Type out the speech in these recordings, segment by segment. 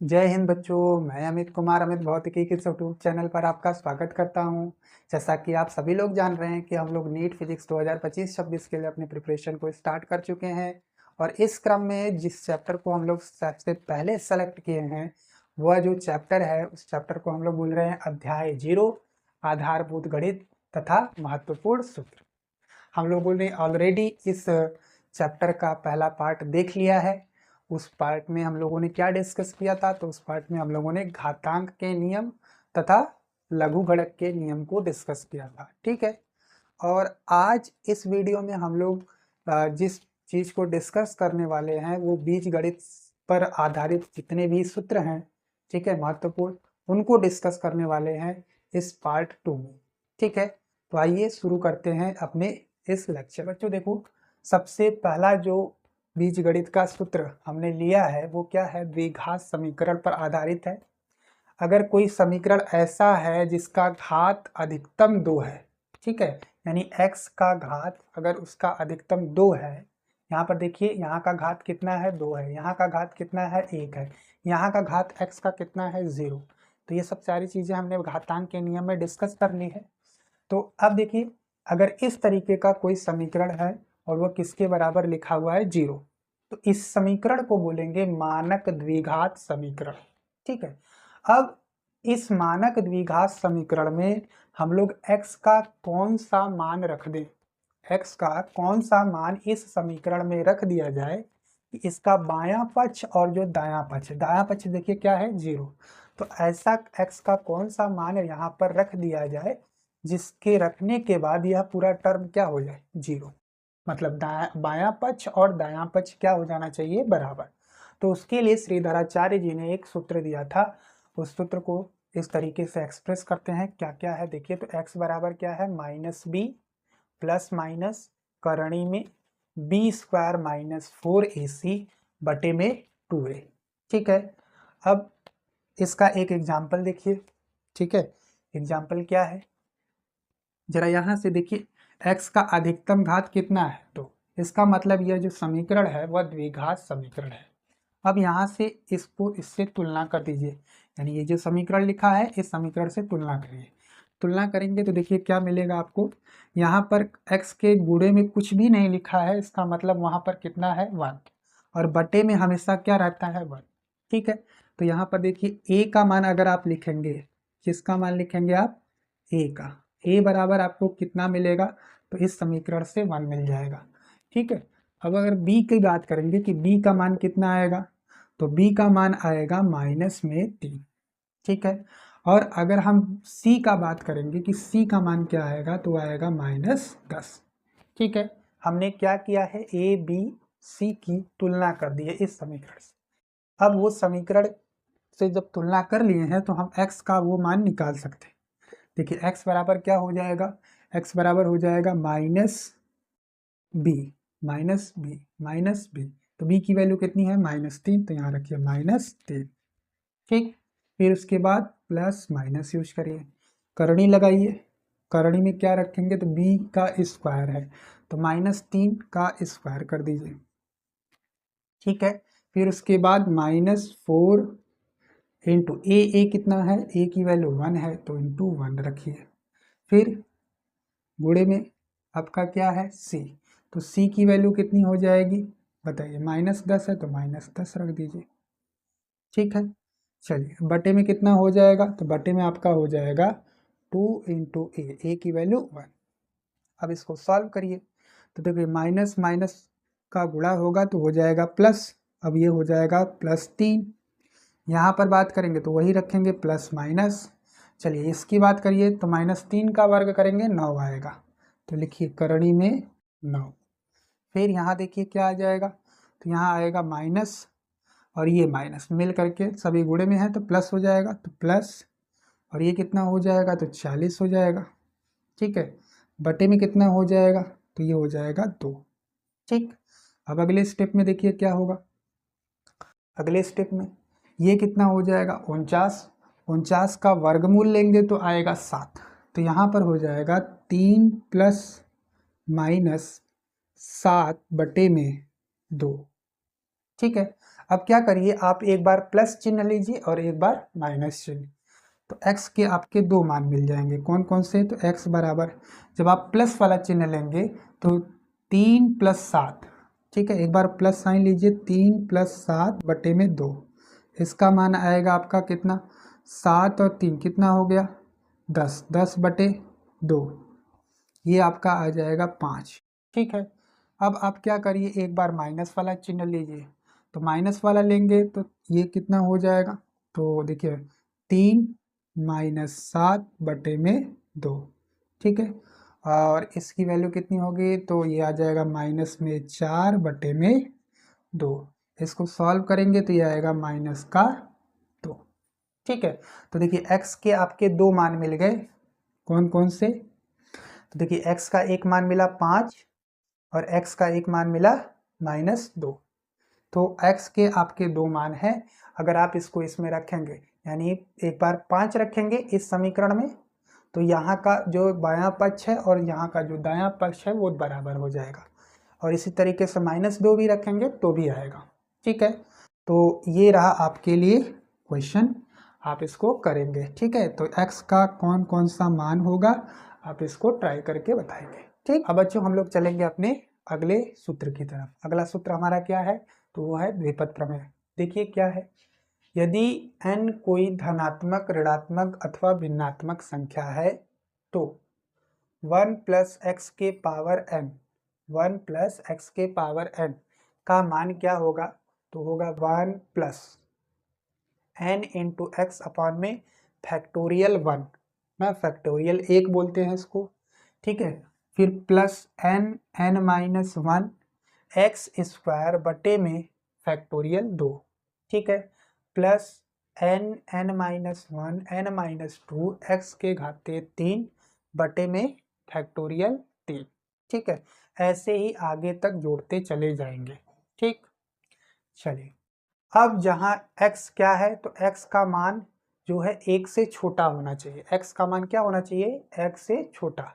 जय हिंद बच्चों। मैं अमित कुमार अमित भौतिकी के यूट्यूब चैनल पर आपका स्वागत करता हूं। जैसा कि आप सभी लोग जान रहे हैं कि हम लोग नीट फिजिक्स 2025-26 के लिए अपने प्रिपरेशन को स्टार्ट कर चुके हैं और इस क्रम में जिस चैप्टर को हम लोग सबसे पहले सेलेक्ट किए हैं वह जो चैप्टर है उस चैप्टर को हम लोग बोल रहे हैं अध्याय 0 आधारभूत गणित तथा महत्वपूर्ण सूत्र। हम लोगों ने ऑलरेडी इस चैप्टर का पहला पार्ट देख लिया है। उस पार्ट में हम लोगों ने क्या डिस्कस किया था, तो उस पार्ट में हम लोगों ने घातांक के नियम तथा लघुगणक के नियम को डिस्कस किया था। ठीक है, और आज इस वीडियो में हम लोग जिस चीज को डिस्कस करने वाले हैं वो बीजगणित पर आधारित जितने भी सूत्र हैं, ठीक है, महत्वपूर्ण, उनको डिस्कस करने वाले हैं इस पार्ट 2 में। ठीक है, तो आइए शुरू करते हैं अपने इस लेक्चर। बच्चों देखो, सबसे पहला जो बीजगणित का सूत्र हमने लिया है वो क्या है, द्विघात समीकरण पर आधारित है। अगर कोई समीकरण ऐसा है जिसका घात अधिकतम 2 है, ठीक है, यानी x का घात अगर उसका अधिकतम 2 है, यहाँ पर देखिए यहाँ का घात कितना है, 2 है, यहाँ का घात कितना है, 1 है, यहाँ का घात x का कितना है, 0। तो ये सब सारी चीजें हमने घातांक के नियम में डिस्कस कर ली है। तो अब देखिए, अगर इस तरीके का कोई समीकरण है और वह किसके बराबर लिखा हुआ है, 0, तो इस समीकरण को बोलेंगे मानक द्विघात समीकरण। ठीक है, अब इस मानक द्विघात समीकरण में हम लोग x का कौन सा मान रख दें, x का कौन सा मान इस समीकरण में रख दिया जाए कि इसका बायां पक्ष और जो दायां पक्ष देखिए क्या है, 0। तो ऐसा x का कौन सा मान यहाँ पर रख दिया जाए जिसके रखने के बाद यह पूरा टर्म क्या हो जाए, 0। मतलब बायां पक्ष और दायां पक्ष क्या हो जाना चाहिए, बराबर। तो उसके लिए श्रीधराचार्य जी ने एक सूत्र दिया था। उस सूत्र को इस तरीके से एक्सप्रेस करते हैं, क्या क्या है देखिए। तो x बराबर क्या है, -b प्लस माइनस करणी में b² - 4ac बटे में 2a। ठीक है, अब इसका एक एग्जाम्पल देखिए। ठीक है, एग्जाम्पल क्या है, जरा यहाँ से देखिए, x का अधिकतम घात कितना है, तो इसका मतलब यह जो समीकरण है वह द्विघात समीकरण है। अब यहाँ से इसको इससे तुलना कर दीजिए, यानी ये जो समीकरण लिखा है इस समीकरण से तुलना करिए। तुलना करेंगे तो देखिए क्या मिलेगा आपको, यहाँ पर x के गुणे में कुछ भी नहीं लिखा है, इसका मतलब वहाँ पर कितना है, 1, और बटे में हमेशा क्या रहता है, 1। ठीक है, तो यहाँ पर देखिए a का मान अगर आप लिखेंगे, किसका मान लिखेंगे आप, a का, a बराबर आपको कितना मिलेगा, तो इस समीकरण से 1 मिल जाएगा। ठीक है, अब अगर b की बात करेंगे कि b का मान कितना आएगा, तो b का मान आएगा -3। ठीक है, और अगर हम c का बात करेंगे कि c का मान क्या आएगा, तो आएगा -10। ठीक है, हमने क्या किया है, a b c की तुलना कर दी है इस समीकरण से। अब वो समीकरण से जब तुलना कर लिए हैं तो हम x का वो मान निकाल सकते हैं। देखिए x बराबर क्या हो जाएगा, x बराबर हो जाएगा -b, तो b की वैल्यू कितनी है, -3, तो यहाँ रखिए -3। ठीक, फिर उसके बाद प्लस माइनस यूज करिए, करणी लगाइए, करणी में क्या रखेंगे, तो b का स्क्वायर है, तो -3 का स्क्वायर कर दीजिए। ठीक है, फिर उसके बाद -4 इंटू ए कितना है, a की वैल्यू 1 है, तो इंटू 1 रखिए। फिर गुणे में आपका क्या है, c, तो c की वैल्यू कितनी हो जाएगी बताइए, -10 है, तो -10 रख दीजिए। ठीक है, चलिए बटे में कितना हो जाएगा, तो बटे में आपका हो जाएगा 2 इंटू ए की वैल्यू 1। अब इसको सॉल्व करिए, तो देखिए माइनस माइनस का गुणा होगा तो हो जाएगा प्लस, अब ये हो जाएगा +3। यहाँ पर बात करेंगे तो वही रखेंगे प्लस माइनस। चलिए इसकी बात करिए, तो -3 का वर्ग करेंगे 9 आएगा, तो लिखिए करणी में 9। फिर यहाँ देखिए क्या आ जाएगा, तो यहाँ आएगा माइनस और ये माइनस मिल करके सभी गुणे में है तो प्लस हो जाएगा, तो प्लस, और ये कितना हो जाएगा, तो 40 हो जाएगा। ठीक है, बटे में कितना हो जाएगा, तो ये हो जाएगा 2। ठीक, अब अगले स्टेप में देखिए क्या होगा, अगले स्टेप में ये कितना हो जाएगा, 49 का वर्गमूल लेंगे तो आएगा 7, तो यहाँ पर हो जाएगा 3 + -7 बटे में 2। ठीक है। अब क्या करिए, आप एक बार प्लस चिन्ह लीजिए और एक बार माइनस चिन्ह। तो x के आपके दो मान मिल जाएंगे, कौन कौन से? तो x बराबर, जब आप प्लस वाला चिन्ह लेंगे तो 3+7, ठीक है। एक बार प्लस साइन लीजिए, 3+7/2, इसका मान आएगा आपका कितना? 7 और 3 कितना हो गया? 10, 10/2, ये आपका आ जाएगा 5, ठीक है। अब आप क्या करिए, एक बार माइनस वाला चिन्ह लीजिए। तो माइनस वाला लेंगे तो ये कितना हो जाएगा? तो देखिए 3-7/2, ठीक है। और इसकी वैल्यू कितनी होगी? तो ये आ जाएगा -4/2। इसको सॉल्व करेंगे तो ये आएगा -2, ठीक है। तो देखिए x के आपके दो मान मिल गए, कौन कौन से? तो देखिए x का एक मान मिला 5 और x का एक मान मिला -2। तो x के आपके दो मान हैं। अगर आप इसको इसमें रखेंगे, यानी एक बार 5 रखेंगे इस समीकरण में, तो यहाँ का जो बायां पक्ष है और यहाँ का जो दायां पक्ष है वो बराबर हो जाएगा। और इसी तरीके से -2 भी रखेंगे तो भी आएगा, ठीक है। तो ये रहा आपके लिए क्वेश्चन, आप इसको करेंगे, ठीक है। तो x का कौन कौन सा मान होगा, आप इसको ट्राई करके बताएंगे, ठीक। अब बच्चों हम लोग चलेंगे अपने अगले सूत्र की तरफ। अगला सूत्र हमारा क्या है? तो वो है द्विपद प्रमेय। देखिए क्या है, यदि n कोई धनात्मक, ऋणात्मक अथवा भिन्नात्मक संख्या है तो 1 + x के पावर n, 1 + x के पावर n का मान क्या होगा? तो होगा 1 + n × x अपॉन में फैक्टोरियल 1, ना फैक्टोरियल 1 बोलते हैं इसको, ठीक है। फिर +n n-1 x² फैक्टोरियल 2, ठीक है। +n n-1 n-2 x³ factorial 3, ठीक है। ऐसे ही आगे तक जोड़ते चले जाएंगे, ठीक। चलिए, अब जहाँ x क्या है, तो x का मान जो है 1 से छोटा होना चाहिए। x का मान क्या होना चाहिए? 1 से छोटा।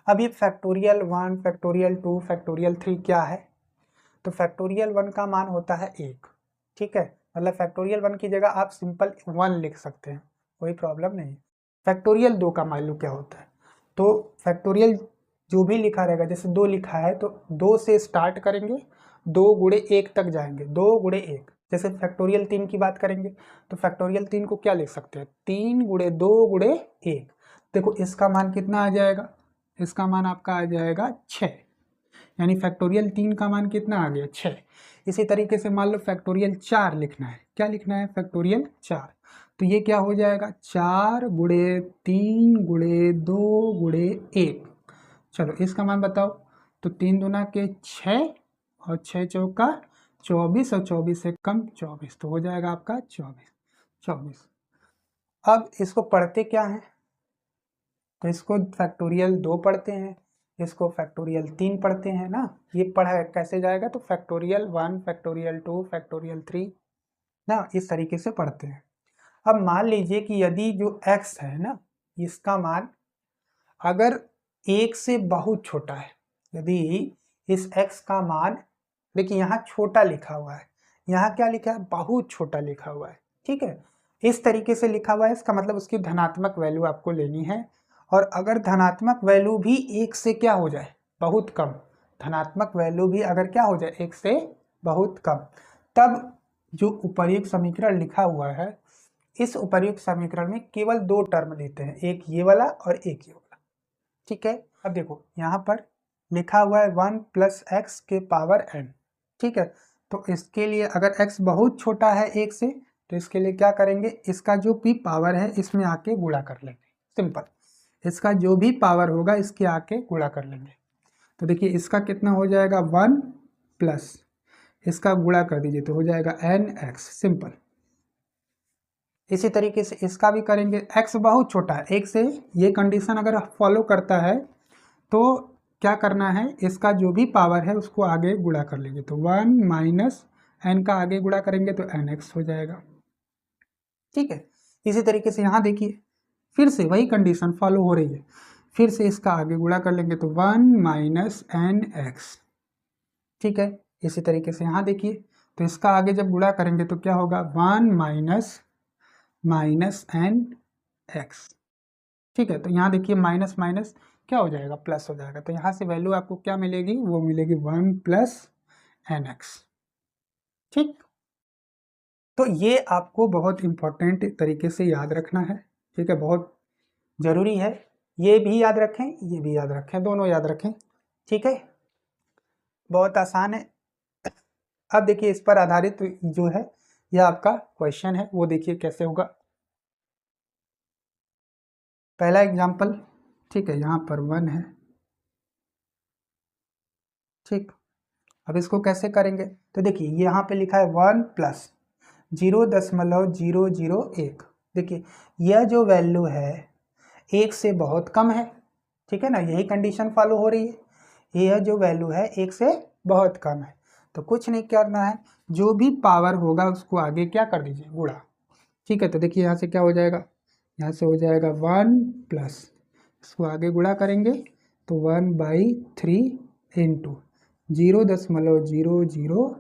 अब ये फैक्टोरियल 1, फैक्टोरियल 2, फैक्टोरियल 3 क्या है? तो फैक्टोरियल 1 का मान होता है 1, ठीक है। मतलब फैक्टोरियल 1 की जगह आप सिंपल 1 लिख सकते हैं, कोई प्रॉब्लम नहीं। फैक्टोरियल 2 का वैल्यू क्या होता है? तो फैक्टोरियल जो भी लिखा रहेगा, जैसे 2 लिखा है तो 2 से स्टार्ट करेंगे, 2 × 1 तक जाएंगे, 2 × 1। जैसे फैक्टोरियल 3 की बात करेंगे तो फैक्टोरियल 3 को क्या लिख सकते हैं? 3 × 2 × 1। देखो इसका मान कितना आ जाएगा? इसका मान आपका आ जाएगा 6, यानी फैक्टोरियल 3 का मान कितना आ गया? 6। इसी तरीके से मान लो फैक्टोरियल 4 लिखना है, क्या लिखना है? फैक्टोरियल 4। तो ये क्या हो जाएगा? 4 × 3 × 2 × 1। चलो इसका मान बताओ। तो 3 दूना के 6 और 6 चौका 24 और 24 से कम 24, तो हो जाएगा आपका 24। अब इसको पढ़ते क्या है? तो इसको फैक्टोरियल 2 पढ़ते हैं, इसको फैक्टोरियल 3 पढ़ते हैं ना। ये पढ़ा कैसे जाएगा? तो फैक्टोरियल 1, फैक्टोरियल 2, फैक्टोरियल 3 ना, इस तरीके से पढ़ते हैं। अब मान लीजिए कि यदि जो x है ना, इसका मान अगर 1 से बहुत छोटा है, यदि इस x का मान, देखिए यहाँ छोटा लिखा हुआ है, यहाँ क्या लिखा है? बहुत छोटा लिखा हुआ है, ठीक है। इस तरीके से लिखा हुआ है, इसका मतलब उसकी धनात्मक वैल्यू आपको लेनी है। और अगर धनात्मक वैल्यू भी 1 से क्या हो जाए? बहुत कम। धनात्मक वैल्यू भी अगर क्या हो जाए? 1 से बहुत कम, तब जो उपर्युक्त समीकरण लिखा हुआ है, इस उपर्युक्त समीकरण में केवल 2 टर्म लेते हैं, एक ये वाला और एक ये वाला, ठीक है। अब देखो यहाँ पर लिखा हुआ है 1 + x के पावर n, ठीक है। तो इसके लिए अगर x बहुत छोटा है 1 से, तो इसके लिए क्या करेंगे? इसका जो भी पावर है इसमें आके गुणा कर लेंगे, सिंपल। इसका जो भी पावर होगा इसके आके गुणा कर लेंगे। तो देखिए इसका कितना हो जाएगा? 1 प्लस इसका गुणा कर दीजिए तो हो जाएगा nx, सिंपल। इसी तरीके से इसका भी करेंगे, x बहुत छोटा है 1 से, ये कंडीशन अगर फॉलो करता है तो क्या करना है? इसका जो भी पावर है उसको आगे गुणा कर लेंगे। तो 1 - n का आगे गुणा करेंगे तो nx हो जाएगा, ठीक है। इसी तरीके से यहाँ देखिए फिर से वही कंडीशन फॉलो हो रही है, फिर से इसका आगे गुणा कर लेंगे तो 1 - nx, ठीक है। इसी तरीके से यहाँ देखिए तो इसका आगे जब गुणा करेंगे तो क्या होगा, 1 माइनस एन एक्स। ठीक है, तो यहाँ देखिए माइनस माइनस क्या हो जाएगा, प्लस हो जाएगा। तो यहाँ से वैल्यू आपको क्या मिलेगी, वो मिलेगी 1 प्लस एन एक्स। ठीक, तो ये आपको बहुत इम्पोर्टेंट तरीके से याद रखना है। ठीक है, बहुत ज़रूरी है, ये भी याद रखें, ये भी याद रखें, दोनों याद रखें। ठीक है, बहुत आसान है। अब देखिए इस पर आधारित जो है यह आपका क्वेश्चन है, वो देखिए कैसे होगा। पहला एग्जाम्पल, ठीक है, यहाँ पर 1 है। ठीक, अब इसको कैसे करेंगे, तो देखिए यहाँ पे लिखा है 1 प्लस 0.001। देखिए यह जो वैल्यू है 1 से बहुत कम है। ठीक है ना, यही कंडीशन फॉलो हो रही है। यह जो वैल्यू है 1 से बहुत कम है, तो कुछ नहीं करना है, जो भी पावर होगा उसको आगे क्या कर दीजिए, गुणा। ठीक है, तो देखिए यहाँ से क्या हो जाएगा, यहाँ से हो जाएगा 1 प्लस, इसको आगे गुणा करेंगे तो 1/3 इंटू 0.00।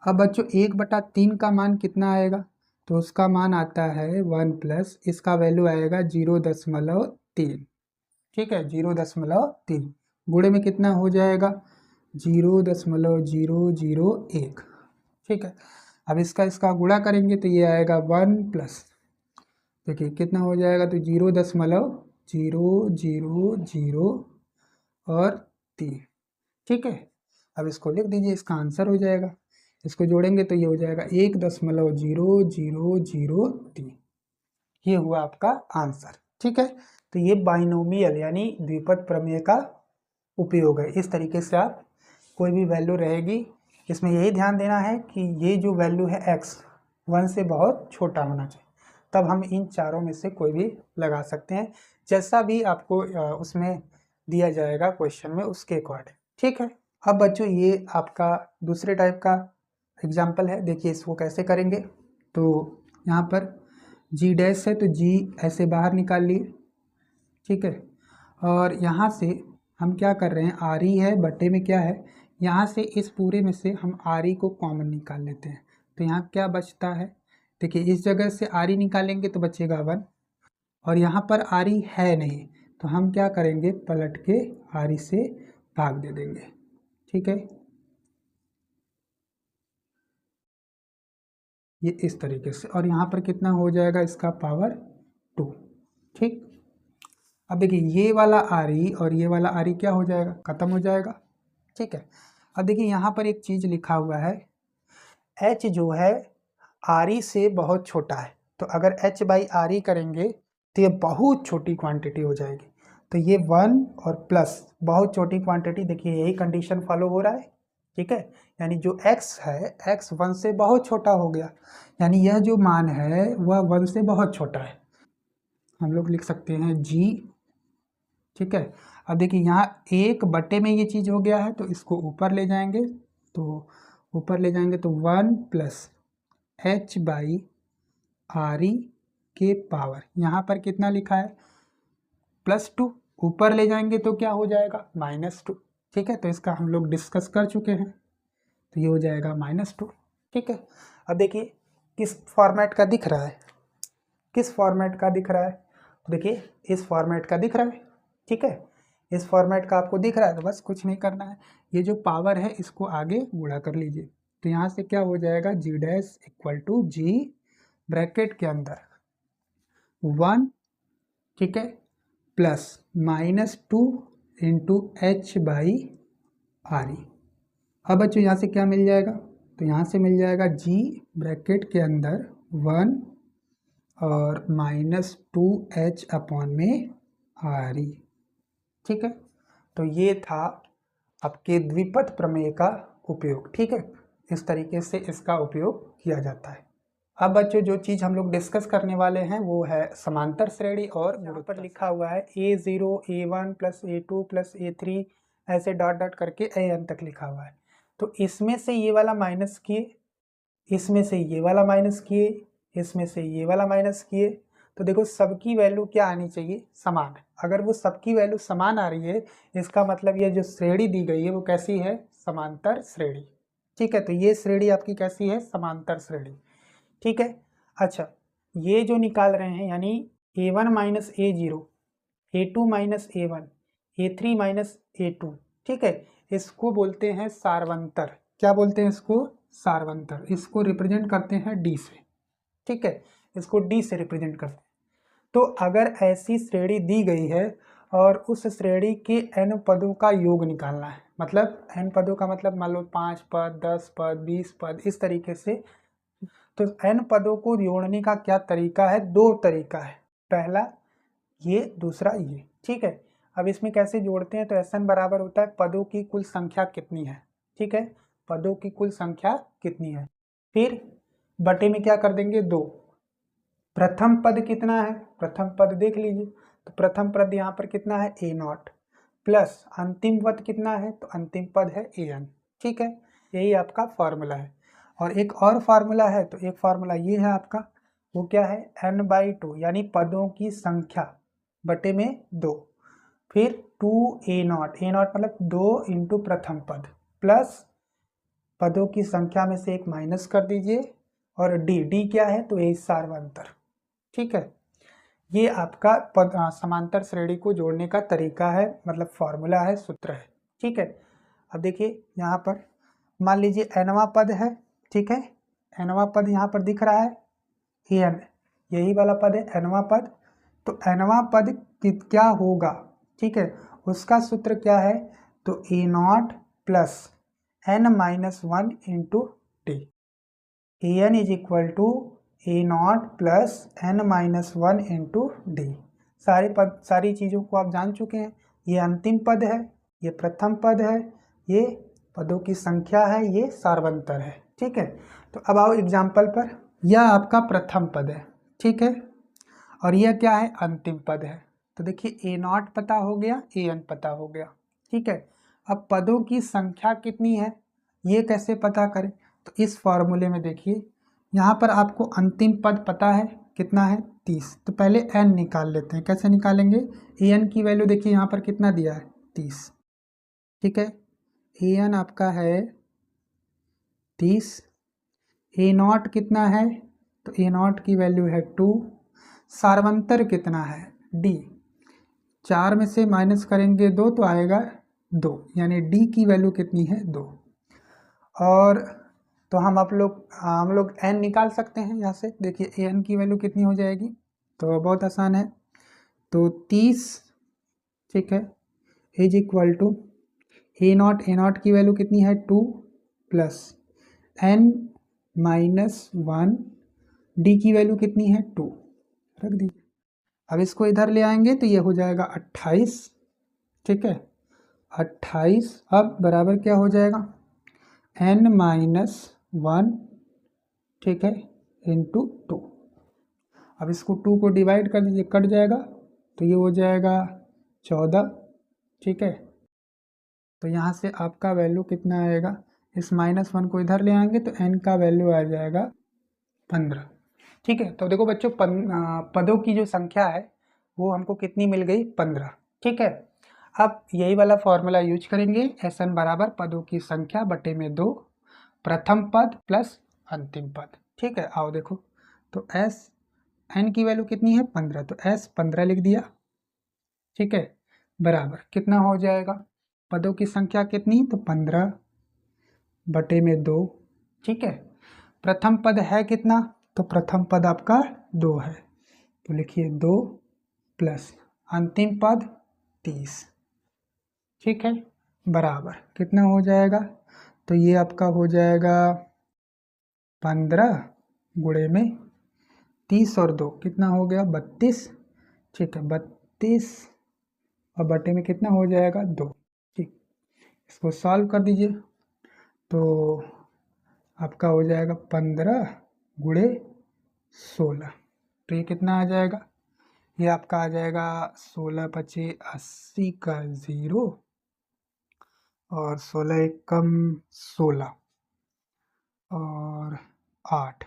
अब बच्चों 1/3 का मान कितना आएगा, तो उसका मान आता है 1 प्लस, इसका वैल्यू आएगा 0.3। ठीक है, 0.3 गुणे में कितना हो जाएगा, 0.001। ठीक है, अब इसका गुणा करेंगे तो ये आएगा 1 प्लस, देखिए कितना हो जाएगा, तो 0.000 और 3। ठीक है, अब इसको लिख दीजिए, इसका आंसर हो जाएगा। इसको जोड़ेंगे तो ये हो जाएगा 1.0003। ये हुआ आपका आंसर। ठीक है, तो ये बाइनोमियल यानी द्विपद प्रमेय का उपयोग है। इस तरीके से आप कोई भी वैल्यू रहेगी, इसमें यही ध्यान देना है कि ये जो वैल्यू है x 1 से बहुत छोटा होना चाहिए, तब हम इन चारों में से कोई भी लगा सकते हैं, जैसा भी आपको उसमें दिया जाएगा क्वेश्चन में उसके अकॉर्डिंग। ठीक है, अब बच्चों ये आपका दूसरे टाइप का एग्जाम्पल है। देखिए इसको कैसे करेंगे, तो यहाँ पर g डैश है तो g ऐसे बाहर निकाल लिए। ठीक है, और यहाँ से हम क्या कर रहे हैं, आर ई है, बटे में क्या है, यहाँ से इस पूरे में से हम आर ई को कॉमन निकाल लेते हैं। तो यहाँ क्या बचता है, देखिए इस जगह से आर ई निकालेंगे तो बचेगा 1, और यहाँ पर आर ई है नहीं, तो हम क्या करेंगे, पलट के आर ई से भाग दे देंगे। ठीक है, ये इस तरीके से, और यहाँ पर कितना हो जाएगा, इसका पावर 2। ठीक, अब देखिए ये वाला आर ई और ये वाला आर ई क्या हो जाएगा, खत्म हो जाएगा। ठीक है, अब देखिए यहाँ पर एक चीज़ लिखा हुआ है, h जो है आर ई से बहुत छोटा है, तो अगर h/r करेंगे तो ये बहुत छोटी क्वांटिटी हो जाएगी। तो ये 1 और प्लस बहुत छोटी क्वांटिटी, देखिए यही कंडीशन फॉलो हो रहा है। ठीक है, यानी जो x है, x 1 से बहुत छोटा हो गया, यानी यह जो मान है वह 1 से बहुत छोटा है। हम लोग लिख सकते हैं g। ठीक है, अब देखिए यहाँ 1/में ये चीज़ हो गया है, तो इसको ऊपर ले जाएंगे, तो ऊपर ले जाएंगे तो 1 प्लस h/r के पावर, यहाँ पर कितना लिखा है, +2, ऊपर ले जाएंगे तो क्या हो जाएगा, -2। ठीक है, तो इसका हम लोग डिस्कस कर चुके हैं, तो ये हो जाएगा -2। ठीक है, अब देखिए किस फॉर्मेट का दिख रहा है, किस फॉर्मेट का दिख रहा है, देखिए इस फॉर्मेट का दिख रहा है। ठीक है, इस फॉर्मेट का आपको दिख रहा है, तो बस कुछ नहीं करना है, ये जो पावर है इसको आगे गुणा कर लीजिए। तो यहाँ से क्या हो जाएगा, g dash equal to g bracket के अंदर 1, ठीक है, प्लस -2 इंटू h/r। अब बच्चों यहाँ से क्या मिल जाएगा, तो यहाँ से मिल जाएगा g ब्रैकेट के अंदर 1 और -2h/r। ठीक है, तो ये था आपके द्विपद प्रमेय का उपयोग। ठीक है, इस तरीके से इसका उपयोग किया जाता है। अब बच्चों जो चीज़ हम लोग डिस्कस करने वाले हैं वो है समांतर श्रेणी और गुरुत्व पर लिखा हुआ है A0 A1 plus A2 plus A3 ऐसे डॉट डॉट करके AN तक लिखा हुआ है। तो इसमें से ये वाला माइनस किए, इसमें से ये वाला माइनस किए, इसमें से ये वाला माइनस किए, तो देखो सबकी वैल्यू क्या आनी चाहिए, समान है। अगर वो सबकी वैल्यू समान आ रही है, इसका मतलब ये जो श्रेणी दी गई है वो कैसी है, समांतर श्रेणी। ठीक है, तो ये श्रेणी आपकी कैसी है, समांतर श्रेणी। ठीक है, अच्छा ये जो निकाल रहे हैं यानी a1 minus a0, a2 minus a1, a3 minus a2, ठीक है, इसको बोलते हैं सारवंतर। क्या बोलते हैं इसको, सारवंतर। इसको रिप्रेजेंट करते हैं d से, ठीक है, इसको d से रिप्रेजेंट करते हैं। तो अगर ऐसी श्रेणी दी गई है और उस श्रेणी के n पदों का योग निकालना है, मतलब n पदों का मतलब मान लो 5 पद, 10 पद, 20 पद, इस तरीके से। तो n पदों को जोड़ने का क्या तरीका है, दो तरीका है, पहला ये, दूसरा ये, ठीक है। अब इसमें कैसे जोड़ते हैं, तो Sn बराबर होता है पदों की कुल संख्या कितनी है, ठीक है, पदों की कुल संख्या कितनी है, फिर बटे में क्या कर देंगे, 2। प्रथम पद कितना है, प्रथम पद देख लीजिए, तो प्रथम पद यहाँ पर कितना है, a0, प्लस अंतिम पद कितना है, तो अंतिम पद है an, ठीक है। यही आपका फॉर्मूला है। और एक और फार्मूला है, तो एक फार्मूला ये है आपका, वो क्या है, n/2 यानी पदों की संख्या बटे में 2, फिर 2a0, a0 मतलब 2 इंटू प्रथम पद, प्लस पदों की संख्या में से एक माइनस कर दीजिए, और d क्या है, तो यही सारवंतर, ठीक है। ये आपका समांतर श्रेणी को जोड़ने का तरीका है, मतलब फॉर्मूला है, सूत्र है, ठीक है। अब देखिए यहाँ पर मान लीजिए nवां पद है, ठीक है, nवां पद यहाँ पर दिख रहा है an, यही वाला पद है nवां पद। तो nवां पद क्या होगा, ठीक है, उसका सूत्र क्या है, तो a0 plus n-1 into D, an is equal to a0 plus n-1 into D. सारी चीज़ों को आप जान चुके हैं। ये अंतिम पद है, ये प्रथम पद है, ये पदों की संख्या है, ये सारवंतर है, ठीक है। तो अब आओ एग्जाम्पल पर, यह आपका प्रथम पद है, ठीक है, और यह क्या है, अंतिम पद है। तो देखिए a0 पता हो गया, an पता हो गया, ठीक है। अब पदों की संख्या कितनी है, ये कैसे पता करें, तो इस फॉर्मूले में देखिए यहाँ पर आपको अंतिम पद पता है कितना है, 30। तो पहले n निकाल लेते हैं, कैसे निकालेंगे, an की वैल्यू देखिए यहाँ पर कितना दिया है, 30, ठीक है। an आपका है 30, a0 कितना है, तो a0 की वैल्यू है 2, सारवंतर कितना है, d, 4 में से माइनस करेंगे 2 तो आएगा 2, यानी d की वैल्यू कितनी है, 2। और तो हम लोग n निकाल सकते हैं यहाँ से, देखिए an की वैल्यू कितनी हो जाएगी, तो बहुत आसान है, तो 30, ठीक है, इज इक्वल टू a0 की वैल्यू कितनी है, 2 प्लस n-1, d की वैल्यू कितनी है, 2, रख दीजिए। अब इसको इधर ले आएंगे तो ये हो जाएगा 28, ठीक है, 28। अब बराबर क्या हो जाएगा, n-1, ठीक है, इंटू 2। अब इसको 2 को डिवाइड कर दीजिए, कट जाएगा, तो ये हो जाएगा 14, ठीक है। तो यहाँ से आपका वैल्यू कितना आएगा, इस -1 को इधर ले आएंगे तो n का वैल्यू आ जाएगा 15, ठीक है। तो देखो बच्चों पदों की जो संख्या है वो हमको कितनी मिल गई, 15, ठीक है। अब यही वाला फॉर्मूला यूज करेंगे, Sn बराबर पदों की संख्या बटे में 2, प्रथम पद प्लस अंतिम पद, ठीक है। आओ देखो, तो n की वैल्यू कितनी है, 15, तो s 15 लिख दिया, ठीक है, बराबर कितना हो जाएगा, पदों की संख्या कितनी, तो 15 बटे में 2, ठीक है। प्रथम पद है कितना, तो प्रथम पद आपका 2 है, तो लिखिए 2 प्लस अंतिम पद 30, ठीक है, बराबर कितना हो जाएगा, तो ये आपका हो जाएगा 15 गुणे में 30 और 2 कितना हो गया, 32, ठीक है, 32 और बटे में कितना हो जाएगा, 2, ठीक। इसको सॉल्व कर दीजिए, तो आपका हो जाएगा 15 गुणे 16, तो ये कितना आ जाएगा, ये आपका आ जाएगा 16×5 80 का 0, और 16 एकम 16 और 8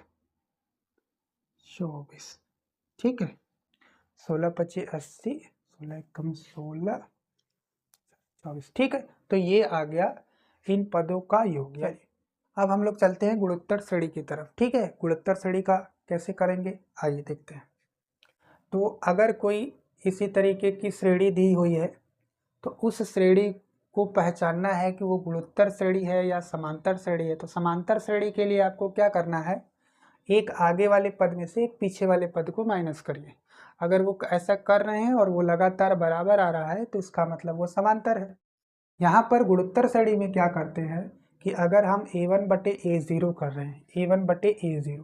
24, ठीक है, 16×5 80, 16 एकम 16 24, ठीक है। तो ये आ गया इन पदों का योग, अब हम लोग चलते हैं गुणोत्तर श्रेणी की तरफ। ठीक है, गुणोत्तर श्रेणी का कैसे करेंगे आइए देखते हैं। तो अगर कोई इसी तरीके की श्रेणी दी हुई है तो उस श्रेणी को पहचानना है कि वो गुणोत्तर श्रेणी है या समांतर श्रेणी है। तो समांतर श्रेणी के लिए आपको क्या करना है, एक आगे वाले पद में से एक पीछे वाले पद को माइनस करिए। अगर वो ऐसा कर रहे हैं और वो लगातार बराबर आ रहा है तो इसका मतलब वो समांतर है। यहाँ पर गुणोत्तर श्रेणी में क्या करते हैं कि अगर हम a1 बटे a0 कर रहे हैं, a1 बटे a0,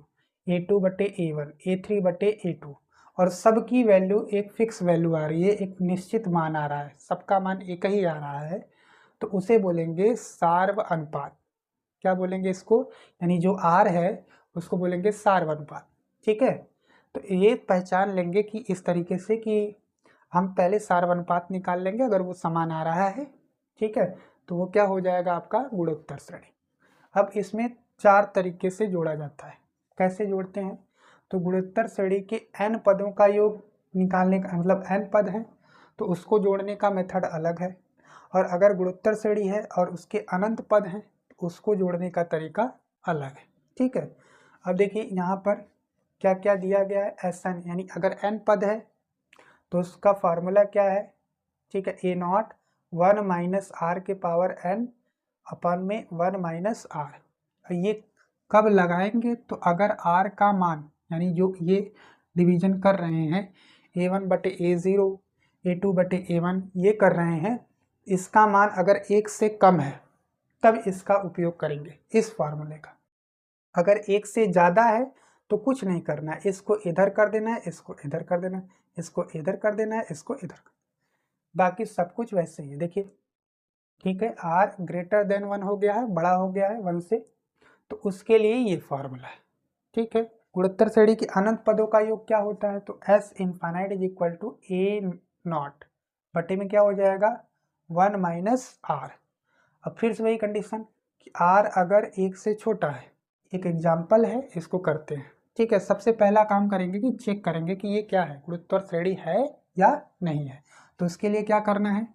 a2 बटे a1, a3 बटे a2 और सबकी वैल्यू एक फिक्स वैल्यू आ रही है, एक निश्चित मान आ रहा है, सबका मान एक ही आ रहा है, तो उसे बोलेंगे सार्व अनुपात। क्या बोलेंगे इसको, यानी जो r है उसको बोलेंगे सार्व अनुपात। ठीक है, तो ये पहचान लेंगे कि इस तरीके से कि हम पहले सार्व अनुपात निकाल लेंगे, अगर वो समान आ रहा है ठीक है तो वो क्या हो जाएगा आपका गुणोत्तर श्रेणी। अब इसमें 4 तरीके से जोड़ा जाता है। कैसे जोड़ते हैं, तो गुणोत्तर श्रेणी के n पदों का योग निकालने का मतलब n पद है तो उसको जोड़ने का मेथड अलग है, और अगर गुणोत्तर श्रेणी है और उसके अनंत पद हैं तो उसको जोड़ने का तरीका अलग है। ठीक है, अब देखिए यहाँ पर क्या क्या दिया गया है, Sn यानी अगर n पद है तो उसका फार्मूला क्या है, ठीक है, a नॉट 1 माइनस आर के पावर n अपन में 1 माइनस आर। ये कब लगाएंगे, तो अगर r का मान यानी जो ये डिवीजन कर रहे हैं a1 बटे a0, a2 बटे a1 ये कर रहे हैं, इसका मान अगर 1 से कम है तब इसका उपयोग करेंगे इस फार्मूले का। अगर 1 से ज़्यादा है तो कुछ नहीं करना है, इसको इधर कर देना है, इसको इधर कर देना है, इसको इधर कर देना है, इसको इधर कर, बाकी सब कुछ वैसे ही है। देखिए ठीक है, r ग्रेटर देन 1 हो गया है, बड़ा हो गया है 1 से, तो उसके लिए ये फार्मूला है। ठीक है, गुणोत्तर श्रेणी के अनंत पदों का योग क्या होता है, तो s infinite is equal to a naught बटे में क्या हो जाएगा 1 माइनस आर। अब फिर से वही कंडीशन कि r अगर 1 से छोटा है, एक एग्जाम्पल है इसको करते हैं। ठीक है, सबसे पहला काम करेंगे कि चेक करेंगे कि ये क्या है, गुणोत्तर श्रेणी है या नहीं है। तो इसके लिए क्या करना है,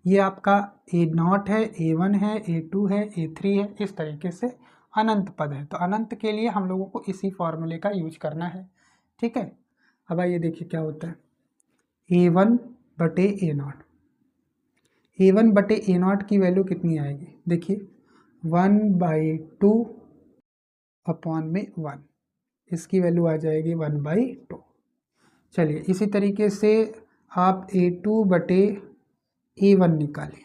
ये आपका a0 है, a1 है, a2 है, a3 है, इस तरीके से अनंत पद है। तो अनंत के लिए हम लोगों को इसी फॉर्मूले का यूज करना है। ठीक है, अब आइए देखिए क्या होता है, a1 बटे a0, a1 बटे a0 की वैल्यू कितनी आएगी, देखिए 1/2 अपॉन में 1, इसकी वैल्यू आ जाएगी 1/2। चलिए इसी तरीके से आप a2 बटे a1 निकालें।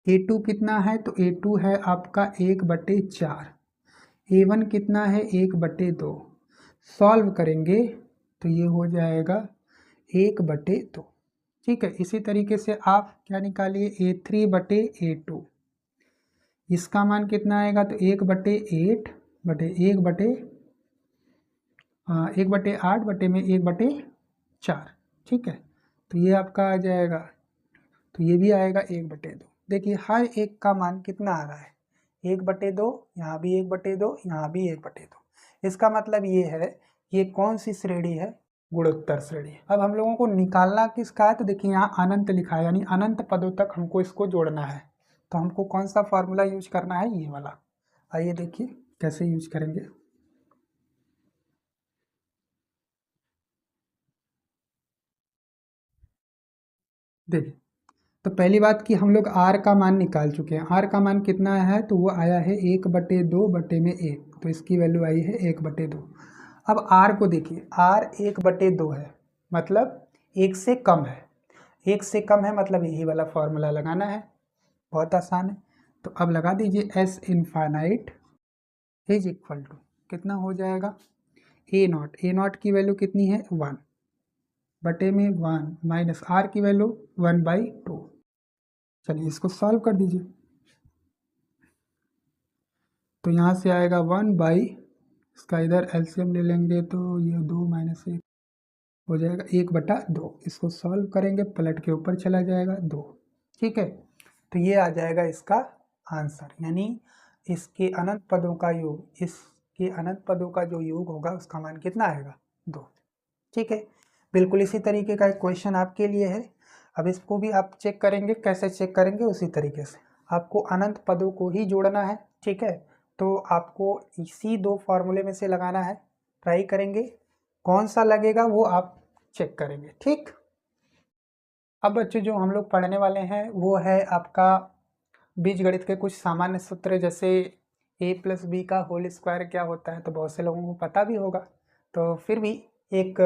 a2 कितना है, तो a2 है आपका 1/4, a1 कितना है 1/2, सॉल्व करेंगे तो ये हो जाएगा 1/2। ठीक है, इसी तरीके से आप क्या निकालिए a3 बटे a2, इसका मान कितना आएगा, तो 1/8 बटे 1/8 बटे में 1/4। ठीक है, तो ये आपका आ जाएगा, तो ये भी आएगा 1/2। देखिए हर एक का मान कितना आ रहा है 1/2, यहाँ भी 1/2, यहाँ भी 1/2। इसका मतलब ये है ये कौन सी श्रेणी है, गुणोत्तर श्रेणी। अब हम लोगों को निकालना किसका है, तो देखिए यहाँ अनंत लिखा है, यानी अनंत पदों तक हमको इसको जोड़ना है। तो हमको कौन सा फार्मूला यूज करना है, ये वाला। आइए देखिए कैसे यूज करेंगे। देखिए तो पहली बात कि हम लोग r का मान निकाल चुके हैं, r का मान कितना है, तो वो आया है 1/2 बटे में 1, तो इसकी वैल्यू आई है 1/2। अब r को देखिए, r 1/2 है मतलब 1 से कम है, 1 से कम है मतलब यही वाला फॉर्मूला लगाना है, बहुत आसान है। तो अब लगा दीजिए s infinite is equal to कितना हो जाएगा a0 की वैल्यू कितनी है 1 बटे में 1 माइनस r की वैल्यू 1/2। चलिए इसको सॉल्व कर दीजिए, तो यहाँ से आएगा 1 इसका इधर एलसीएम ले लेंगे तो ये 2 माइनस 1 हो जाएगा 1/2। इसको सॉल्व करेंगे पलट के ऊपर चला जाएगा 2। ठीक है, तो ये आ जाएगा इसका आंसर, यानी इसके अनंत पदों का योग, इसके अनंत पदों का जो योग होगा उसका मान कितना आएगा 2। ठीक है, बिल्कुल इसी तरीके का एक क्वेश्चन आपके लिए है। अब इसको भी आप चेक करेंगे, कैसे चेक करेंगे, उसी तरीके से आपको अनंत पदों को ही जोड़ना है। ठीक है, तो आपको इसी दो फार्मूले में से लगाना है। ट्राई करेंगे, कौन सा लगेगा वो आप चेक करेंगे। ठीक, अब बच्चों जो हम लोग पढ़ने वाले हैं वो है आपका बीजगणित के कुछ सामान्य सूत्र, जैसे a+b का होल स्क्वायर क्या होता है, तो बहुत से लोगों को पता भी होगा, तो फिर भी एक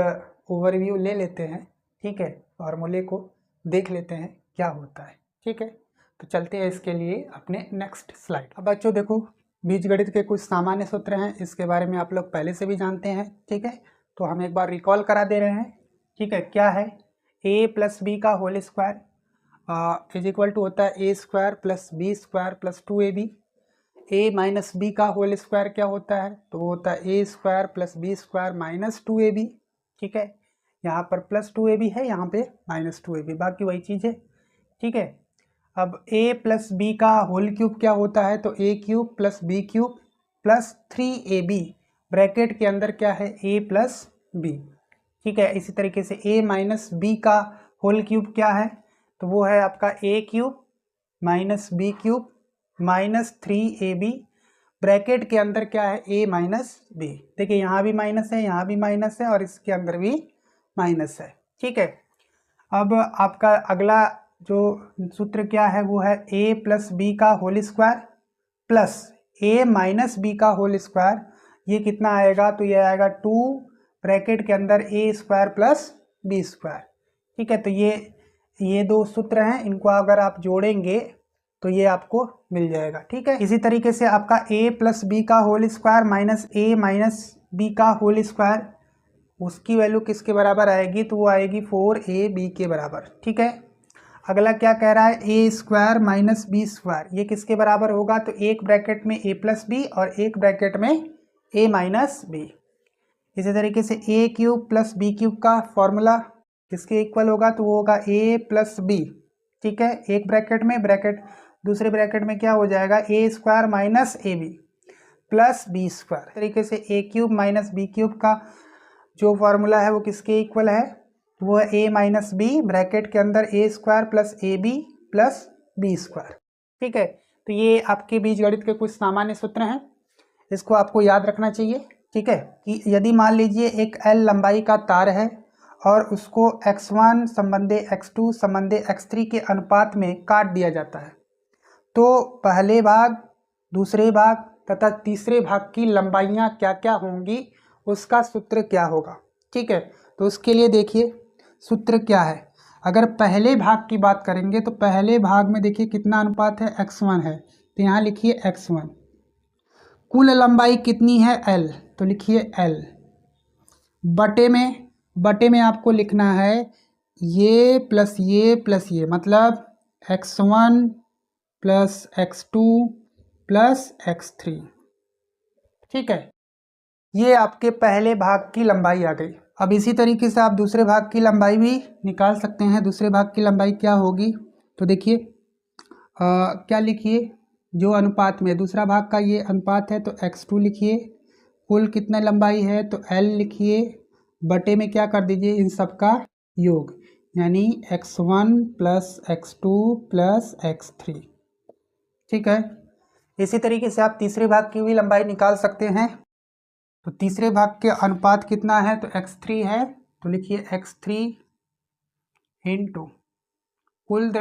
ओवरव्यू ले लेते हैं। ठीक है, फार्मूले को देख लेते हैं क्या होता है। ठीक है, तो चलते हैं इसके लिए अपने नेक्स्ट स्लाइड। अब बच्चों देखो, बीजगणित के कुछ सामान्य सूत्र हैं, इसके बारे में आप लोग पहले से भी जानते हैं। ठीक है, तो हम एक बार रिकॉल करा दे रहे हैं। ठीक है, क्या है, a+b का whole square is equal to होता है a² + b² + 2ab। a-b का होल स्क्वायर क्या होता है, तो वो होता है a² + b² - 2ab। ठीक है, यहाँ पर +2ab है, यहाँ पे -2ab, बाकी वही चीज़ है। ठीक है, अब a+b का होल क्यूब क्या होता है, तो a³ + b³ + 3ab, ब्रैकेट के अंदर क्या है, a + b। ठीक है, इसी तरीके से a-b का होल क्यूब क्या है, तो वो है आपका a³ - b³ - 3ab, ब्रैकेट के अंदर क्या है, a - b। देखिए यहाँ भी माइनस है, यहाँ भी माइनस है, और इसके अंदर भी माइनस है। ठीक है, अब आपका अगला जो सूत्र क्या है वो है a+b का होल स्क्वायर प्लस a-b का होल स्क्वायर। ये कितना आएगा, तो ये आएगा 2 ब्रैकेट के अंदर a² + b²। ठीक है, तो ये दो सूत्र हैं, इनको अगर आप जोड़ेंगे तो ये आपको मिल जाएगा। ठीक है, इसी तरीके से आपका a+b का whole square minus a - b का होल स्क्वायर, उसकी वैल्यू किसके बराबर आएगी, तो वो आएगी 4ab के बराबर। ठीक है, अगला क्या कह रहा है, a² - b², ये किसके बराबर होगा, तो एक ब्रैकेट में a+b और एक ब्रैकेट में a - b। इसी तरीके से a³ + b³ का फॉर्मूला किसके इक्वल होगा, तो वो होगा a + b। ठीक है, एक ब्रैकेट में, ब्रैकेट दूसरे ब्रैकेट में क्या हो जाएगा, a² - ab + b²। तरीके से a³ - b³ का जो फार्मूला है वो किसके इक्वल है, वो है a - b, ब्रैकेट के अंदर a² + ab + b²। ठीक है, तो ये आपके बीजगणित के कुछ सामान्य सूत्र हैं, इसको आपको याद रखना चाहिए। ठीक है, कि यदि मान लीजिए एक L लंबाई का तार है और उसको x1 संबंधे x2 संबंधे x3 के अनुपात में काट दिया जाता है, तो पहले भाग, दूसरे भाग तथा तीसरे भाग की लंबाइयाँ क्या क्या होंगी, उसका सूत्र क्या होगा। ठीक है, तो उसके लिए देखिए सूत्र क्या है। अगर पहले भाग की बात करेंगे तो पहले भाग में देखिए कितना अनुपात है, x1 है, तो यहाँ लिखिए x1। कुल लंबाई कितनी है, l, तो लिखिए l। बटे में आपको लिखना है ये प्लस ये, मतलब x1 + x2 + x3। ठीक है, ये आपके पहले भाग की लंबाई आ गई। अब इसी तरीके से आप दूसरे भाग की लंबाई भी निकाल सकते हैं। दूसरे भाग की लंबाई क्या होगी, तो देखिए क्या लिखिए, जो अनुपात में दूसरा भाग का ये अनुपात है, तो x2 लिखिए। कुल कितना लंबाई है, तो l लिखिए, बटे में क्या कर दीजिए, इन सब का योग, यानी x1 + x2 + x3। ठीक है, इसी तरीके से आप तीसरे भाग की भी लंबाई निकाल सकते हैं। तो तीसरे भाग के अनुपात कितना है, तो x3 है, तो लिखिए x3 इंटू कुल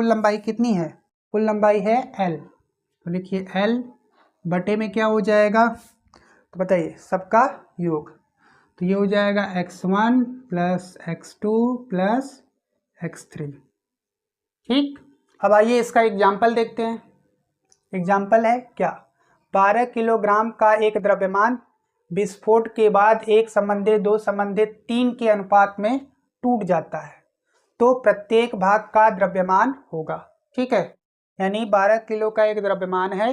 लंबाई कितनी है, कुल लंबाई है l, तो लिखिए l, बटे में क्या हो जाएगा, तो बताइए सबका योग, तो ये हो जाएगा x1 + x2 + x3। ठीक, अब आइए इसका एग्जाम्पल देखते हैं। एग्जाम्पल है क्या, 12 किलोग्राम का एक द्रव्यमान विस्फोट के बाद एक संबंधित 2 संबंधित 3 के अनुपात में टूट जाता है, तो प्रत्येक भाग का द्रव्यमान होगा। ठीक है, यानी 12 किलो का एक द्रव्यमान है,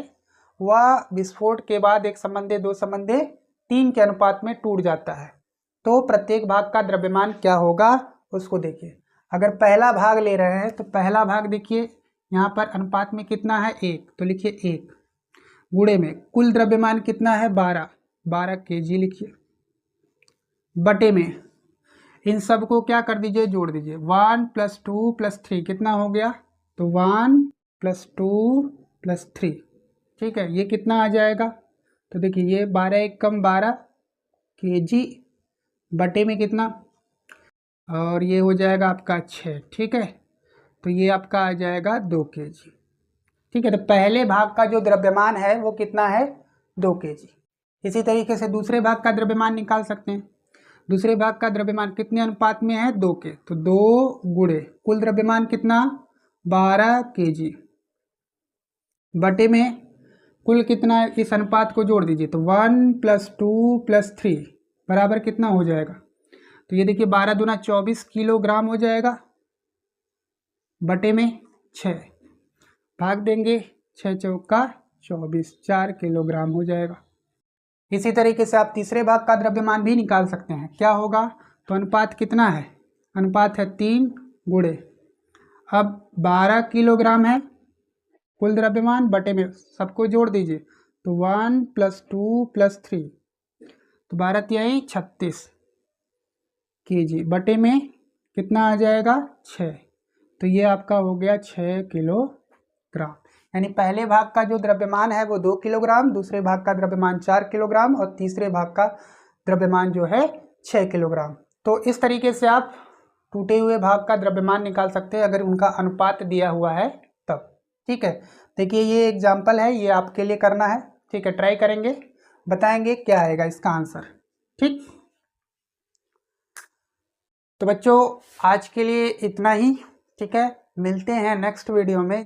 वह विस्फोट के बाद एक संबंधित 2 संबंधित 3 के अनुपात में टूट जाता है, तो प्रत्येक भाग का द्रव्यमान क्या होगा, उसको देखिए। अगर पहला भाग ले रहे हैं तो पहला भाग देखिए यहाँ पर अनुपात में कितना है, 1, तो लिखिए 1, गुणे में कुल द्रव्यमान कितना है, 12 kg लिखिए, बटे में इन सब को क्या कर दीजिए, जोड़ दीजिए, 1 + 2 + 3 कितना हो गया, तो 1 + 2 + 3। ठीक है, ये कितना आ जाएगा, तो देखिए ये 12 एक कम 12 kg बटे में कितना, और ये हो जाएगा आपका 6, ठीक है, तो ये आपका आ जाएगा 2 kg। ठीक है, तो पहले भाग का जो द्रव्यमान है वो कितना है, 2 kg। इसी तरीके से दूसरे भाग का द्रव्यमान निकाल सकते हैं। दूसरे भाग का द्रव्यमान कितने अनुपात में है, 2 के, तो 2 गुणे कुल द्रव्यमान कितना 12 kg बटे में कुल कितना है, इस अनुपात को जोड़ दीजिए, तो 1 + 2 + 3 बराबर कितना हो जाएगा, तो ये देखिए 12 दूना 24 किलोग्राम हो जाएगा बटे में 6, भाग देंगे 6 चौका 24, 4 किलोग्राम हो जाएगा। इसी तरीके से आप तीसरे भाग का द्रव्यमान भी निकाल सकते हैं। क्या होगा, तो अनुपात कितना है, अनुपात है 3 गुणे, अब 12 किलोग्राम है कुल द्रव्यमान बटे में सबको जोड़ दीजिए, तो 1 + 2 + 3, तो 12 तिहाई 36 kg बटे में कितना आ जाएगा 6, तो ये आपका हो गया 6 किलोग्राम। यानी पहले भाग का जो द्रव्यमान है वो 2 किलोग्राम, दूसरे भाग का द्रव्यमान 4 किलोग्राम और तीसरे भाग का द्रव्यमान जो है 6 किलोग्राम। तो इस तरीके से आप टूटे हुए भाग का द्रव्यमान निकाल सकते हैं अगर उनका अनुपात दिया हुआ है तब। ठीक है, देखिए ये एग्जाम्पल है, ये आपके लिए करना है। ठीक है, ट्राई करेंगे, बताएंगे क्या आएगा इसका आंसर। ठीक, तो बच्चों आज के लिए इतना ही। ठीक है, मिलते हैं नेक्स्ट वीडियो में।